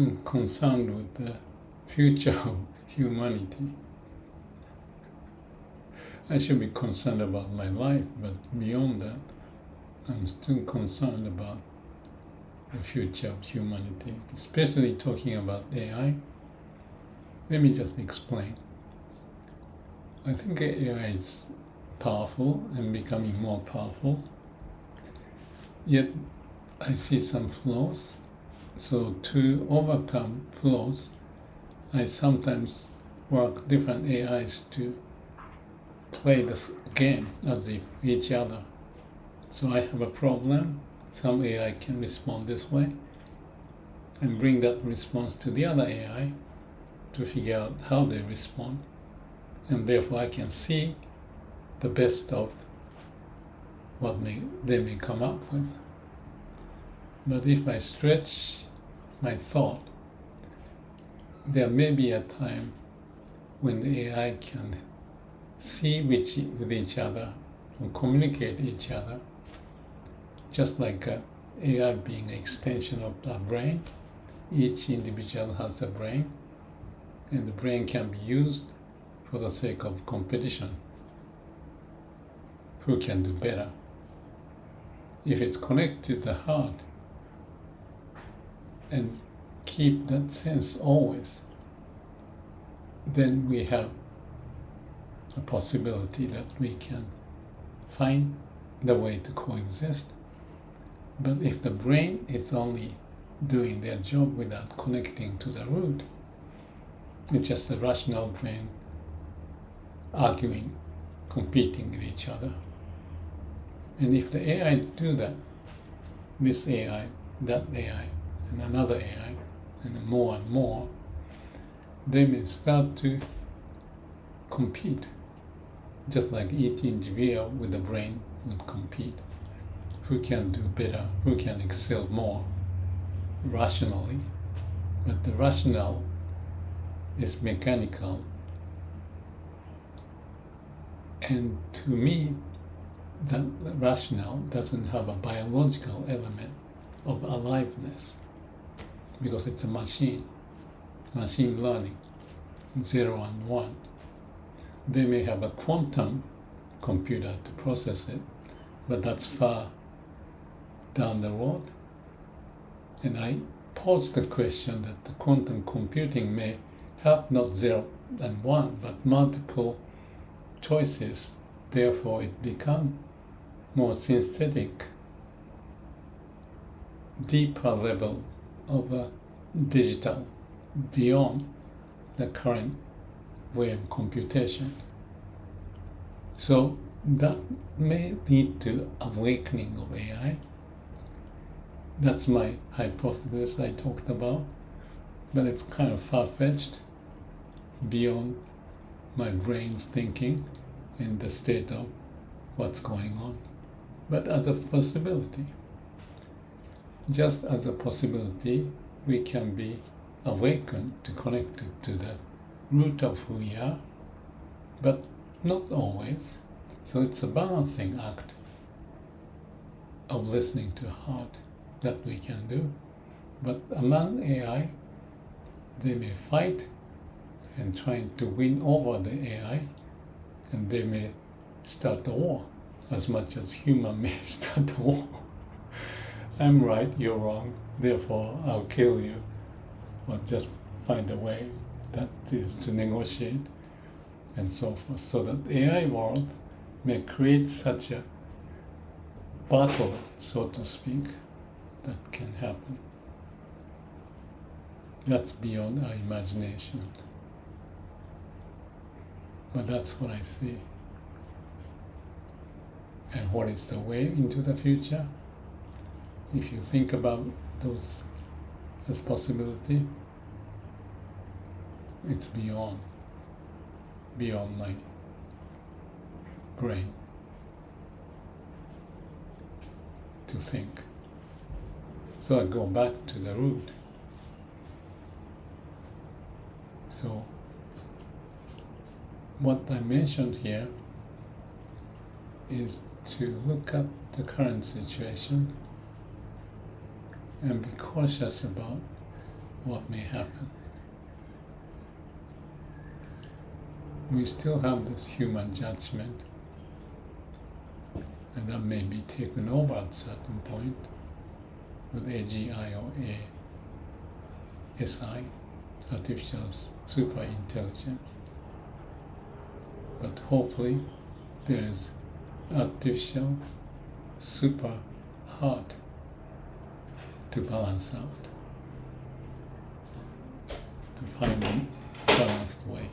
I'm concerned with the future of humanity. I should be concerned about my life, but beyond that, I'm still concerned about the future of humanity, especially talking about AI. Let me just explain. I think AI is powerful and becoming more powerful, yet I see some flaws. So to overcome flaws, I sometimes work different AIs to play this game as if each other. So I have a problem, some AI can respond this way, and bring that response to the other AI to figure out how they respond. And therefore I can see the best of what they may come up with. But if I stretch my thought, there may be a time when the AI can see with each other and communicate each other, just like AI being an extension of our brain. Each individual has a brain, and the brain can be used for the sake of competition. Who can do better? If it's connected to the heart and keep that sense always, then we have a possibility that we can find the way to coexist. But if the brain is only doing their job without connecting to the root, it's just a rational brain arguing, competing with each other. And if the AI do that, this AI, that AI, and another AI, and more, they may start to compete, just like each individual with the brain would compete. Who can do better, who can excel more rationally. But the rational is mechanical. And to me, that rational doesn't have a biological element of aliveness, because it's a machine learning, 0 and 1. They may have a quantum computer to process it, but that's far down the road. And I pose the question that the quantum computing may have not 0 and 1, but multiple choices. Therefore, it becomes more synthetic, deeper level of a digital beyond the current way of computation. So that may lead to awakening of AI. That's my hypothesis I talked about, but it's kind of far-fetched, beyond my brain's thinking and the state of what's going on. But as a possibility, just as a possibility, we can be awakened to connect to the root of who we are, but not always. So it's a balancing act of listening to heart that we can do. But among AI, they may fight and trying to win over the AI, and they may start a war as much as human may start a war. I'm right, you're wrong, therefore I'll kill you, or just find a way that is to negotiate and so forth. So that the AI world may create such a battle, so to speak, that can happen. That's beyond our imagination. But that's what I see. And what is the way into the future? If you think about those as possibility, it's beyond my brain to think. So I go back to the root. So what I mentioned here is to look at the current situation and be cautious about what may happen. We still have this human judgment, and that may be taken over at a certain point with AGI or ASI, artificial super intelligence. But hopefully there is artificial super heart to balance out, to find a balanced way.